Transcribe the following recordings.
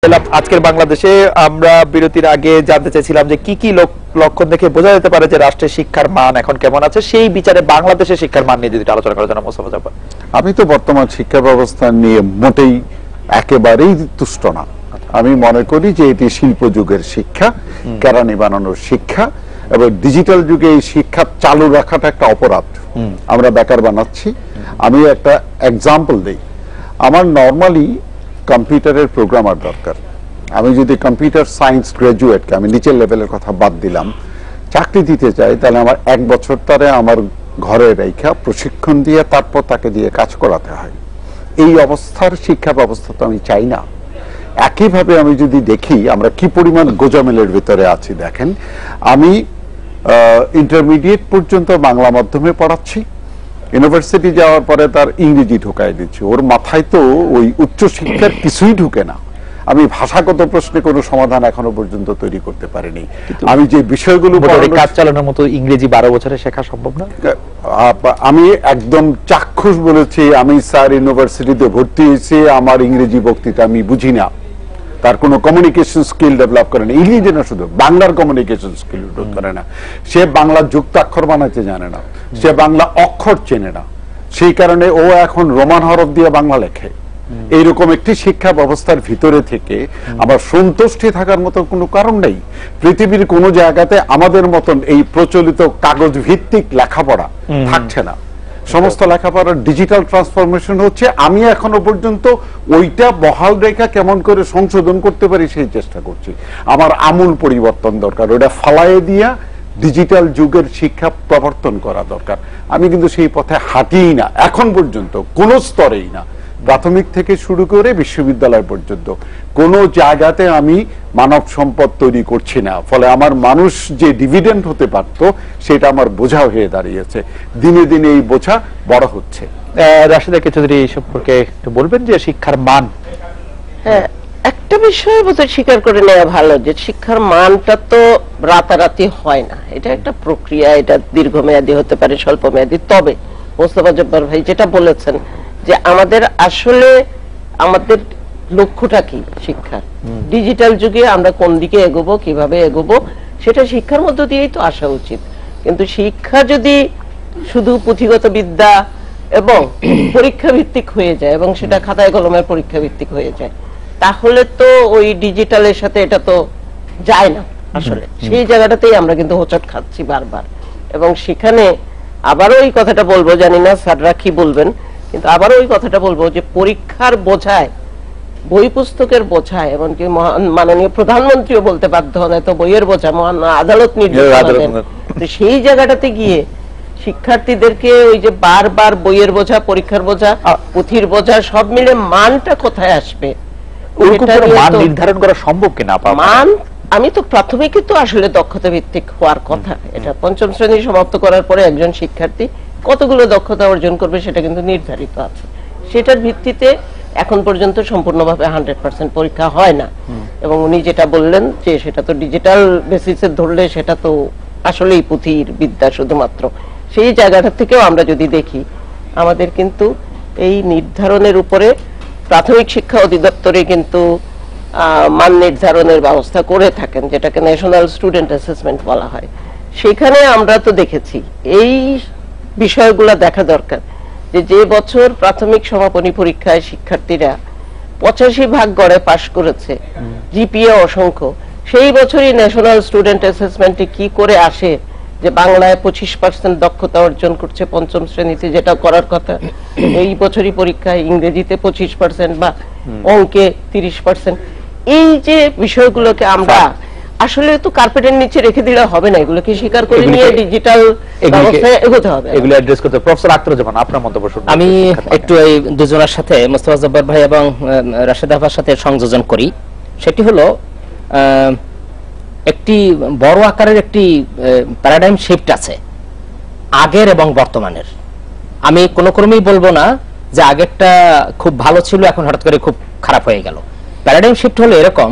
আজকের বাংলাদেশে আমরা বিরতির আগে জানতে চাইছিলাম যে কি কি লক্ষণ দেখে বোঝা যেতে পারে যে রাষ্ট্রের শিক্ষার মান এখন কেমন আছে, সেই বিচারে বাংলাদেশের শিক্ষার মান নিয়ে যদি আলোচনা করা যায়। মোস্তফা জব্বার, আমি তো বর্তমান শিক্ষা ব্যবস্থা নিয়ে মোটেই একেবারেই তুষ্ট না। আমি মনে করি যে এটি শিল্প যুগের শিক্ষা, কেরানি বানানোর শিক্ষা, এবং ডিজিটাল যুগে এই শিক্ষা চালু রাখাটা একটা অপরাধ। আমরা বেকার বানাচ্ছি। আমি একটা এক্সাম্পল দেই। আমার নর্মালি কম্পিউটারের প্রোগ্রামার দরকার। আমি যদি কম্পিউটার সায়েন্স গ্রাজুয়েটকে, আমি নিচের লেভেলের কথা বাদ দিলাম, চাকরি দিতে চাই, তাহলে আমার 1 বছর তারে আমার ঘরে রেখা প্রশিক্ষণ দিয়ে তারপর তাকে দিয়ে কাজ করাতে হয়। এই অবস্থার শিক্ষা ব্যবস্থা তো আমি চাই না। একইভাবে আমি যদি দেখি আমরা কি পরিমাণ গোজামিলের ভিতরে আছি, দেখেন আমি ইন্টারমিডিয়েট পর্যন্ত বাংলা মাধ্যমে পড়াচ্ছি, ইউনিভার্সিটি যাওয়ার পরে তার ইংরেজি ঢোকায় দিচ্ছি। ওর মাথায় তো ওই উচ্চ শিক্ষার কিছুই ঢুকে না। আমি ভাষাগত প্রশ্নে কোনো সমাধান এখনো পর্যন্ত তৈরি করতে পারিনি। আমি যে বিষয়গুলো কাজ চালানোর মতো ইংরেজি 12 বছরে শেখা সম্ভব না। আমি একদম চাক্ষুষ বলেছি, আমি স্যার ইউনিভার্সিটিতে ভর্তি হয়েছি, আমার ইংরেজি বক্তৃতা আমি বুঝি না। তার কোনো কমিউনিকেশন স্কিল ডেভেলপ করে না, ইংরেজি না শুধু বাংলার কমিউনিকেশন স্কিল ডেভেলপ করে না। সে বাংলা যুক্তাক্ষর বানাতে জানে না, সে বাংলা অক্ষর চেনে না। সেই কারণে ও এখন রোমান হরফ দিয়ে বাংলা লেখে। এইরকম একটি শিক্ষা ব্যবস্থার ভিতরে থেকে আমার সন্তুষ্টি থাকার মতো কোনো কারণ নেই। পৃথিবীর কোন জায়গাতে আমাদের মতন এই প্রচলিত কাগজ ভিত্তিক লেখাপড়া থাকছে না। সমস্ত লেখাপড়ার ডিজিটাল ট্রান্সফরমেশন হচ্ছে। আমি এখনো পর্যন্ত ওইটা বহাল রেখা কেমন করে সংশোধন করতে পারি সেই চেষ্টা করছি। আমার আমূল পরিবর্তন দরকার, ওটা ফালাইয়ে দিয়া ডিজিটাল যুগের শিক্ষা প্রবর্তন করা দরকার। আমি কিন্তু সেই পথে হাঁটিই না এখন পর্যন্ত, কোন স্তরেই না। প্রাথমিক থেকে শুরু করে বিশ্ববিদ্যালয় পর্যন্ত কোন জায়গাতে আমি মানব সম্পদ তৈরি করছি না। ফলে আমার মানুষ যে ডিভিডেন্ড হতে পারত সেটা আমার বোঝা হয়ে দাঁড়িয়েছে। দিনে দিনে এই বোঝা বড় হচ্ছে। রাশেদা চৌধুরী এই সম্পর্কে একটু বলবেন যে শিক্ষার মান। হ্যাঁ, একটা বিষয় বোধহয় স্বীকার করে নেওয়া ভালো যে শিক্ষার মানটা তো রাতারাতি হয় না। এটা একটা প্রক্রিয়া, এটা দীর্ঘমেয়াদী হতে পারে, স্বল্প মেয়াদী। তবে মোস্তফা জব্বার ভাই যেটা বলেছেন যে আমাদের আসলে আমাদের লক্ষ্যটা কি শিক্ষার, ডিজিটাল যুগে আমরা কোন দিকে এগোবো, কিভাবে এগোবো, সেটা শিক্ষার মধ্য দিয়েই তো আসা উচিত। কিন্তু শিক্ষা যদি শুধু পুঁথিগত বিদ্যা এবং পরীক্ষা ভিত্তিক হয়ে যায় এবং সেটা খাতায় কলমের পরীক্ষা ভিত্তিক হয়ে যায়, তাহলে তো ওই ডিজিটালের সাথে এটা তো যায় না। আসলে সেই জায়গাটাতেই আমরা কিন্তু হোঁচট খাচ্ছি বারবার। এবং সেখানে আবারও এই কথাটা বলবো, জানি না স্যাররা কি বলবেন, কিন্তু আবারও ওই কথাটা বলবো যে পরীক্ষার বোঝায়, বই পুস্তকের বোঝায়, এমনকি মাননীয় প্রধানমন্ত্রীও বলতে বাধ্য হন এত বইয়ের বোঝা মহান আদালত নির্দেশ। সেই জায়গাটাতে গিয়ে শিক্ষার্থীদেরকে ওই যে বারবার বইয়ের বোঝা, পরীক্ষার বোঝা, পুঁথির বোঝা সব মিলে মানটা কোথায় আসবে মান নির্ধারণ করা সম্ভব কিনা? মান আমি তো প্রাথমিকই তো আসলে দক্ষতা ভিত্তিক হওয়ার কথা। এটা 5ম শ্রেণী সমাপ্ত করার পরে একজন শিক্ষার্থী কতগুলো দক্ষতা অর্জন করবে সেটা কিন্তু নির্ধারিত আছে। সেটার ভিত্তিতে এখন পর্যন্ত সম্পূর্ণভাবে 100% পরীক্ষা হয় না। এবং উনি যেটা বললেন যে সেটা তো ডিজিটাল বেসিসে ধরলে সেটা তো আসলেই পুঁথির বিদ্যা শুধুমাত্র। সেই জায়গাটা থেকেও আমরা যদি দেখি, আমাদের কিন্তু এই নির্ধারণের উপরে প্রাথমিক শিক্ষা অধিদপ্তরে কিন্তু মান নির্ধারণের ব্যবস্থা করে থাকেন, যেটাকে ন্যাশনাল স্টুডেন্ট অ্যাসেসমেন্ট বলা হয়। সেখানে আমরা তো দেখেছি এই বিষয়গুলো দেখা দরকার যে যে বছর প্রাথমিক সমাপনী পরীক্ষায় শিক্ষার্থীরা 85% গড়ে পাশ করেছে, জিপিএ অসংখ্য, সেই বছরই ন্যাশনাল স্টুডেন্ট অ্যাসেসমেন্টে কি করে আসে যে বাংলায় 25% দক্ষতা অর্জন করছে 5ম শ্রেণীতে, যেটা করার কথা। এই বছরই পরীক্ষায় ইংরেজিতে 25% বা অঙ্কে 30%। এই যে বিষয়গুলোকে আমরা আসলে তো কার্পেটের নিচে রেখে দিলে হবে না, এগুলোকে স্বীকার করে নিয়ে ডিজিটাল ব্যবস্থায় এগোতে হবে। এগুলো অ্যাড্রেস করতে প্রফেসর আখতারুজ্জামান, আপনার মন্তব্য শুনুন। আমি একটু এই দুজনের সাথে মোস্তফা জব্বার ভাই এবং রাশেদা আপার সাথে সংযোজন করি। সেটি হলো একটি বড় আকারের একটি প্যারাডাইম শিফট আছে আগের এবং বর্তমানের। আমি কোনো ক্রমেই বলবো না যে আগেরটা খুব ভালো ছিল এখন হঠাৎ করে খুব খারাপ হয়ে গেল। প্যারাডাইম শিফট হলো এরকম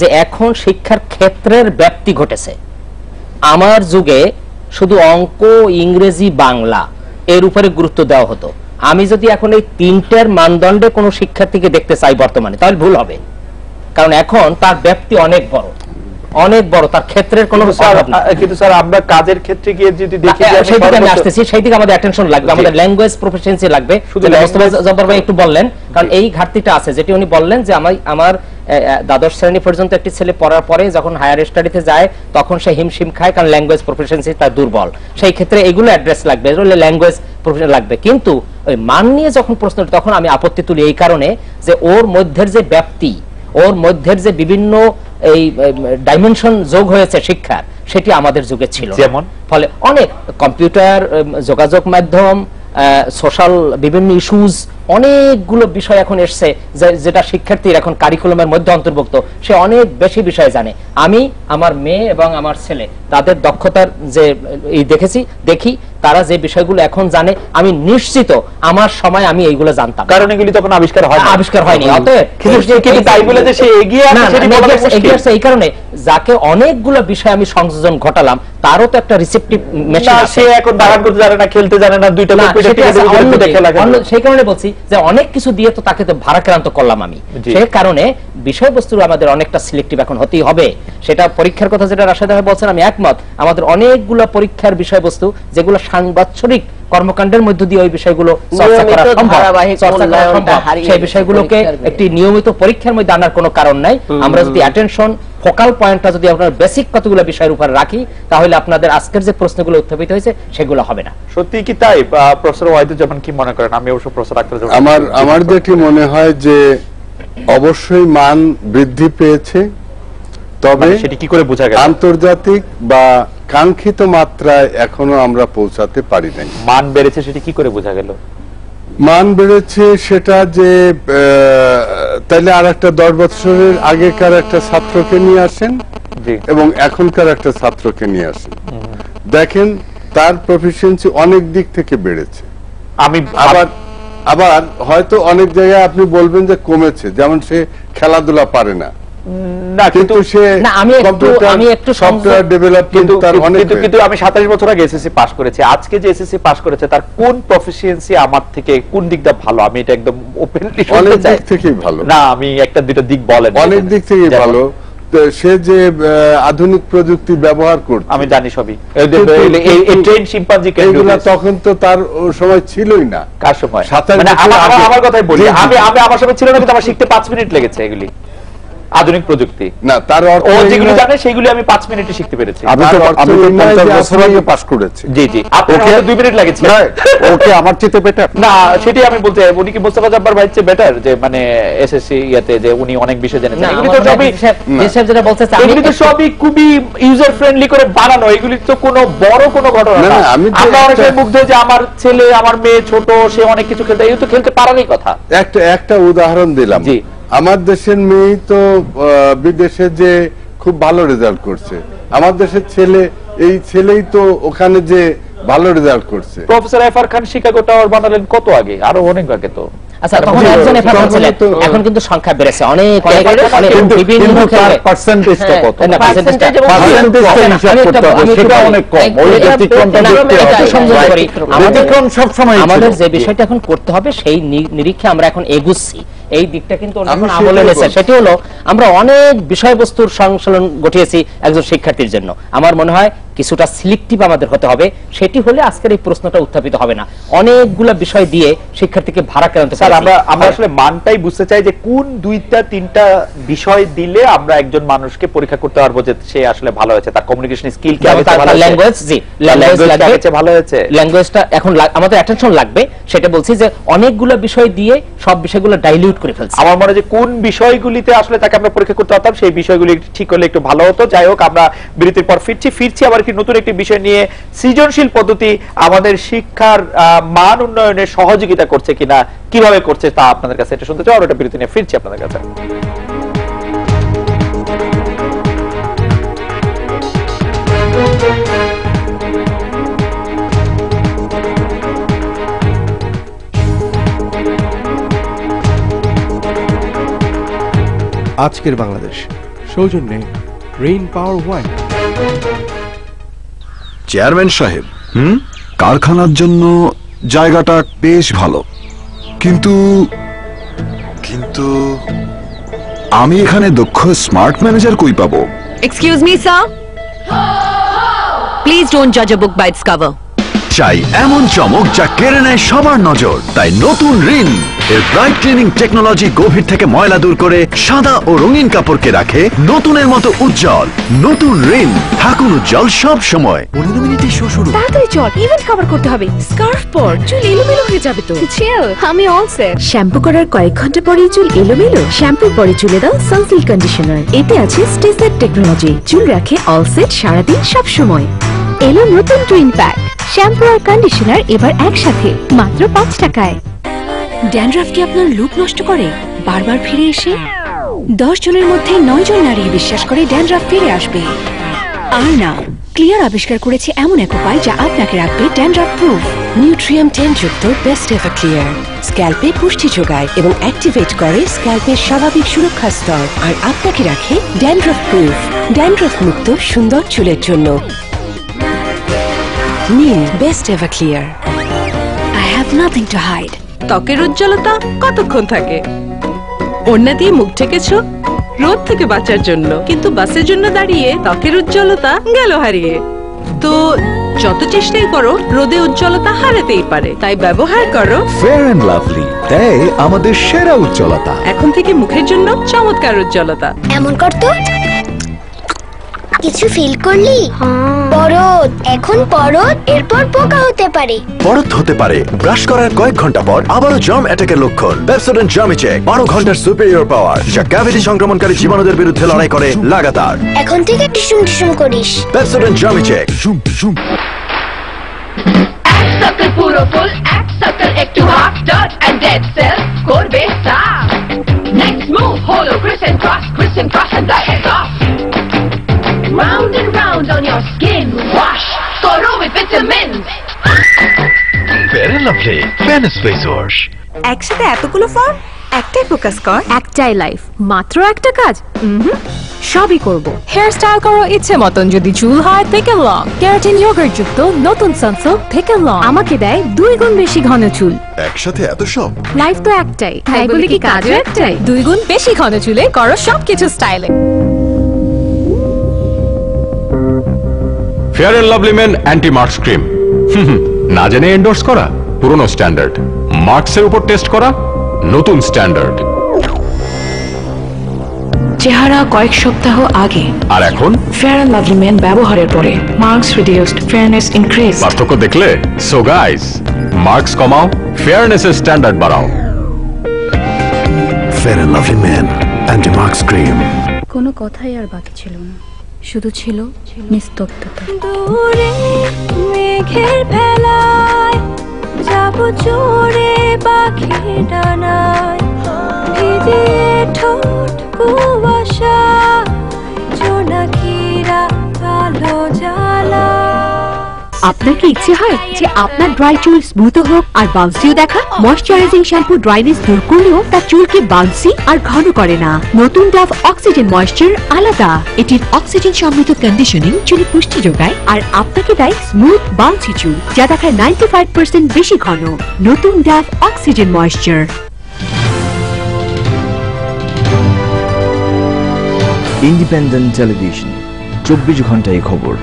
যে এখন শিক্ষার ক্ষেত্রের ব্যাপ্তি ঘটেছে। আমার যুগে শুধু অঙ্ক, ইংরেজি, বাংলা এর উপরে গুরুত্ব দেওয়া হতো। আমি যদি এখন এই 3টের মানদণ্ডে কোনো শিক্ষার্থীকে দেখতে চাই বর্তমানে, তাহলে ভুল হবে। কারণ এখন তার ব্যাপ্তি অনেক বড়, তার ক্ষেত্রের কোনো অভাব নেই। কিন্তু স্যার আমরা কাজের ক্ষেত্রে গিয়ে যদি দেখি সেই দিকে আমি আসতেছি, সেই দিকে আমাদের অ্যাটেনশন লাগবে, আমাদের ল্যাঙ্গুয়েজ প্রফিসিয়েন্সি লাগবে। মোস্তফা জব্বার ভাই একটু বললেন, কারণ এই ঘাটতিটা আছে, যেটি উনি বললেন যে আমার দ্বাদশ শ্রেণী পর্যন্ত একটি ছেলে পড়ার পরে যখন হায়ার স্টাডিতে যায় তখন সে হিমশিম খায়, কারণ ল্যাঙ্গুয়েজ প্রফিসিয়েন্সি তার দুর্বল। সেই ক্ষেত্রে এগুলো অ্যাড্রেস লাগবে, ল্যাঙ্গুয়েজ প্রফিসিয়েন্সি লাগবে। কিন্তু ওই মান নিয়ে যখন প্রশ্ন, তখন আমি আপত্তি তুলি এই কারণে যে ওর মধ্যের যে ব্যাপ্তি, ওর মধ্যের যে বিভিন্ন এই ডাইমেনশন যোগ হয়েছে শিক্ষার, সেটি আমাদের যুগে ছিল। যেমন ফলে অনেক কম্পিউটার, যোগাযোগ মাধ্যম, সোশ্যাল বিভিন্ন ইস্যুজ, অনেকগুলো বিষয় এখন এসছে যেটা শিক্ষার্থীর এখন কারিকুলামের মধ্যে অন্তর্ভুক্ত। সে অনেক বেশি বিষয় জানে। আমি আমার মেয়ে এবং আমার ছেলে তাদের দক্ষতার যে দেখি তারা যে বিষয়গুলো এখন জানে, আমি নিশ্চিত আমার সময় আমি এইগুলো জানতাম, কারণ এগুলি তখন আবিষ্কার হয়নি। অতএব তাই বলে যে সে এগিয়ে আছে এই কারণে যাকে অনেকগুলো বিষয় আমি সংযোজন ঘটালাম তারও তো একটা রিসেপটিভ মেশিন আছে। সে এখন বাগান করতে জানে না, খেলতে জানে না, দুইটা সেই কারণে বলছি যে অনেক কিছু দিয়ে তো তাকে তো ভারাক্রান্ত করলাম আমি। সেই কারণে বিষয়বস্তু আমাদের অনেকটা সিলেক্টিভ এখন হতেই হবে। সেটা পরীক্ষার কথা যেটা রাশেদ ভাই বলছেন, আমি একমত। আমাদের অনেকগুলো পরীক্ষার বিষয়বস্তু যেগুলো সাংবাৎসরিক কর্মকাণ্ডের মধ্য দিয়ে ওই বিষয়গুলো চর্চা করা সম্ভব, সেই বিষয়গুলোকে একটি নিয়মিত পরীক্ষার মধ্যে আনার কোনো কারণ নাই। আমরা যদি অ্যাটেনশন ফোকাল পয়েন্টটা যদি আপনার বেসিক কতগুলো বিষয়ের উপর রাখি, তাহলে আপনাদের আজকের যে প্রশ্নগুলো উত্থাপিত হয়েছে সেগুলো হবে না। সত্যি কি তাই? প্রফেসর ওয়াহিদুজ্জামান কি মনে করেন? আমি অবশ্য প্রফেসর আক্তার, আমার যেটি মনে হয় যে অবশ্যই মান বৃদ্ধি পেয়েছে, তবে সেটি কি করে বোঝা গেল? আন্তর্জাতিক বা কাঙ্ক্ষিত মাত্রায় এখনো আমরা পৌঁছাতে পারি নাই। মান বেড়েছে সেটি কি করে বোঝা গেল? মান বেড়েছে সেটা যে তাইলে আর একটা 10 বছরের আগেকার একটা ছাত্রকে নিয়ে আসেন এবং এখনকার একটা ছাত্রকে নিয়ে আসেন, দেখেন তার প্রফিসিয়েন্সি অনেক দিক থেকে বেড়েছে। আমি আবার হয়তো অনেক জায়গায় আপনি বলবেন যে কমেছে, যেমন সে খেলাধুলা পারে না, কিন্তু সে সফটওয়্যার ডেভেলপমেন্ট তার অনেক। কিন্তু আমি 27 বছর আগে এসএসসি পাস করেছি, আজকে যে এসএসসি পাস করেছে তার কোন প্রফিসিয়েন্সি আমার থেকে কোন দিকটা ভালো? আমি এটা একদম ওপেনলি অনেক দিক থেকেই ভালো না, আমি একটা দুটো দিক বলেন। অনেক দিক থেকেই ভালো। সে যে আধুনিক প্রযুক্তি ব্যবহার করছে আমি জানি সবই, এই ট্রেন শিম্পাঞ্জি এগুলা তখন তো তার সময় ছিলই না। কার সময়? মানে আমার কথাই বলি, আমি আমার সময় ছিল না, কিন্তু আমার শিখতে 5 মিনিট লেগেছে এগুলি আধুনিক প্রযুক্তি। না, তার অর্থ ও যেগুলো জানে সেগুলি আমি 5 মিনিটে শিখতে পেরেছি। আমি তো 50 বছর আগে পাস করেছি। জি জি, আপনার হয়তো 2 মিনিট লেগেছে। ওকে আমার চেয়ে বেটার না, সেটি আমি বলতে চাই। উনি কি মোস্তফা জব্বার ভাই চেয়ে বেটার, যে মানে এসএসসি ইয়াতে যে উনি অনেক বিষয় জেনেছেন? এগুলি তো সবই যেটা বলতে চাই, এগুলি তো সবই খুবই ইউজার ফ্রেন্ডলি করে বানানো। এগুলি তো কোনো বড় কোনো ঘটনা না। আমরা অনেক মুগ্ধ যে আমার ছেলে, আমার মেয়ে ছোট, সে অনেক কিছু খেলতে, এই তো খেলতে পারারই কথা। একটা উদাহরণ দিলাম। জি, আমার দেশের মেয়ে তো বিদেশে যে খুব ভালো রেজাল্ট করছে, আমার দেশের ছেলেই তো ওখানে যে ভালো রেজাল্ট করছে। প্রফেসর এফআর খান শিকাগো টাওয়ার বানালেন কত আগে? আরো অনেক আগে তো। আচ্ছা, তখন একজন এফআর খান ছিলেন, এখন কিন্তু সংখ্যা বেড়েছে অনেক বিভিন্ন ক্ষেত্রে। পার্সেন্টেজটা কত? পার্সেন্টেজটা হিসাব করতে হবে, সেটা অনেক কম। ওই ব্যতিক্রমটা দেখতে হবে। আমাদের যে বিষয়টা এখন করতে হবে সেই নিরীক্ষে আমরা এখন এগুচ্ছি। এই দিকটা কিন্তু আমলে এনেছে, সেটি হলো আমরা অনেক বিষয়বস্তুর সংশোধন ঘটিয়েছি একজন শিক্ষার্থীর জন্য। আমার মনে হয় কিছুটা সিলেক্টিভ আমাদের হতে হবে, সেটি হলে আজকের এই প্রশ্নটা উত্থাপিত হবে না। অনেকগুলো বিষয় দিয়ে শিক্ষার্থীকে ভারাক্রান্ত। স্যার, আমরা আসলে মানটাই বুঝতে চাই যে কোন 2-3টা বিষয় দিলে আমরা একজন মানুষকে পরীক্ষা করতে পারবো যে সে আসলে ভালো হয়েছে, তার কমিউনিকেশন স্কিল কি আছে, ভালো ল্যাঙ্গুয়েজ। জি, ল্যাঙ্গুয়েজ ভালো হয়েছে, ল্যাঙ্গুয়েজটা এখন আমাদের অ্যাটেনশন লাগবে। সেটা বলছি যে অনেকগুলো বিষয় দিয়ে সব বিষয়গুলো ডাইলিউট করে ফেলছে। আমার মনে হয় যে কোন বিষয়গুলিতে আসলে তাকে আমরা পরীক্ষা করতে পারতাম, সেই বিষয়গুলি ঠিক হলে একটু ভালো হতো। যাই হোক, আমরা বিরতির পর ফিরছি আবার কি নতুন একটি বিষয় নিয়ে। সৃজনশীল পদ্ধতি আমাদের শিক্ষার মান উন্নয়নে সহযোগিতা করছে কিনা, কিভাবে করছে তা আপনাদের কাছে এটা শুনতে চাই। আর ওটা বিরতি নিয়ে ফিরছি আপনাদের কাছে। আজকের বাংলাদেশ সৌজন্যে রেইন পাওয়ার ওয়াইন। চেয়ারম্যান সাহেব, কারখানার জন্য জায়গাটা বেশ ভালো, কিন্তু আমি এখানে দক্ষ স্মার্ট ম্যানেজার কই পাবো? Excuse me, sir. Please don't judge a book by its cover. চাই এমন চমক যা কেড়ে নেয় সবার নজর, তাই নতুন রিন এর ব্রাইট ক্লিনিং টেকনোলজি গভীর থেকে ময়লা দূর করে সাদা ও রঙিন কাপড়কে রাখে নতুনের মতো উজ্জ্বল। নতুন রিন, থাকুন উজ্জ্বল সব সময়। 15 মিনিটে শো শুরু। তাড়াতাড়ি চল, ইভেন্ট কভার করতে হবে। স্কার্ফ পর, চুল এলোমেলো হয়ে যাবে তো। চিল, আমি অল সেট। শ্যাম্পু করার কয়েক ঘন্টা পরেই চুল এলোমেলো? শ্যাম্পুর পরে চুলে দাও সানসিল্ক কন্ডিশনার। এতে আছে স্টেসেট টেকনোলজি, চুল রাখে অল সেট সারাদিন সব সময়। এলো নতুন টুইন প্যাক, শ্যাম্পু আর কন্ডিশনার এবার একসাথে মাত্র 5 টাকায়। ড্যান্ড্রাফ কি আপনার লুক নষ্ট করে বারবার ফিরে এসে? 10 জনের মধ্যে 9 জন নারী বিশ্বাস করে ড্যান্ড্রাফ ফিরে আসবে। আর না, ক্লিয়ার আবিষ্কার করেছে এমন এক উপায় যা আপনাকে রাখবে ড্যান্ড্রাফ প্রুফ। নিউট্রিয়াম 10 যুক্ত বেস্ট এভার ক্লিয়ার স্ক্যাল্পে পুষ্টি যোগায় এবং অ্যাক্টিভেট করে স্ক্যাল্পের স্বাভাবিক সুরক্ষা স্তর, আর আপনাকে রাখে ড্যান্ড্রাফ প্রুফ, ড্যান্ড্রাফ মুক্ত সুন্দর চুলের জন্য। নিন best ever clear. I have nothing to hide. ত্বকের উজ্জ্বলতা কতক্ষণ থাকে? ওড়না দিয়ে মুখ ঢেকেছো রোদ থেকে বাঁচার জন্য, কিন্তু বাসের জন্য দাঁড়িয়ে ত্বকের উজ্জ্বলতা গেল হারিয়ে। তো যত চেষ্টাই করো, রোদে উজ্জ্বলতা হারাতেই পারে, তাই ব্যবহার করো ফেয়ার এন্ড লাভলি, দেয় আমাদের সেরা উজ্জ্বলতা। এখন থেকে মুখের জন্য চমৎকার উজ্জ্বলতা। এমন করতো কিছু ফিল করলি? পরত, এখন পরত, এরপর পোকা হতে পারে। পরত হতে পারে ব্রাশ করার কয়েক ঘন্টা পর, আবারও জার্ম অ্যাটাকের লক্ষণ। পেপসোডেন্ট জার্মিচেক 12 ঘন্টার সুপিরিয়র পাওয়ার, যা ক্যাভিটি সংক্রমণকারী জীবাণুদের বিরুদ্ধে লড়াই করে লাগাতার। এখন থেকে টিসুম টিসুম করিস। Pepsodent germ check. এক সার্কেল পুরো ফুল, এক সার্কেল একটু half dot and dead cell করবে সাফ। নেক্সট মুভ হলো crescent cross and the head off. Round and round on your skin, wash, করো with vitamins. Fair and Lovely Venice Face Wash। একসাথে এতগুলো form, একটাই focus কর, একটাই লাইফ, মাত্র একটা কাজ। সবই করব। হেয়ার স্টাইল করো ইচ্ছে মতন, যদি চুল হয় থেকে লং, ক্যারাটিন যোগার যুক্ত নতুন সানসিল্ক থেকে লং আমাকে দেয় 2 গুণ বেশি ঘন চুল। একসাথে এত সব? লাইফ তো একটাই, তাই বলে কি কাজও একটাই? 2 গুণ বেশি ঘন চুলে করো সবকিছু স্টাইলে। Fair and lovely men anti marks cream, না জেনে এন্ডোর্স করা পুরনো স্ট্যান্ডার্ড, মার্কসের উপর টেস্ট করা নতুন স্ট্যান্ডার্ড। চেহারা কয়েক সপ্তাহ আগে, আর এখন ফেয়ার এন্ড লাভলি মেন ব্যবহারের পরে মার্কস রিডিউসড, ফেয়ারনেস ইনক্রিজ। পার্থক্য দেখলে? সো গাইস, মার্কস কমাও, ফেয়ারনেসের স্ট্যান্ডার্ড বাড়াও। Fair and lovely men anti marks cream. কোনো কথাই আর বাকি ছিল না, শুধু ছিল নিস্তব্ধতা। দূরে মেঘের ভেলায় যাব জোরে পাখির ডানায়, ভিজিয়ে ঠোঁট কুয়াশা, জোনাকিরা আলো জ্বালা। আপনার কি ইচ্ছে হয় যে আপনার ড্রাই চুল স্মুথ হোক আর বাউন্সিও দেখা? ময়শ্চারাইজিং শ্যাম্পু ড্রাইনেস দূর করলেও তার চুলকে বাউন্সি আর ঘন করে না। নতুন ডাভ অক্সিজেন ময়েশ্চার আলাদা, এটির অক্সিজেন সমৃদ্ধ কন্ডিশনিং চুলে পুষ্টি যোগায় আর আপনাকে দেয় স্মুথ বাউন্সি চুল, যা দেখায় 95% বেশি ঘন। নতুন Dove oxygen moisture. Independent television, 24 ঘন্টায় খবর।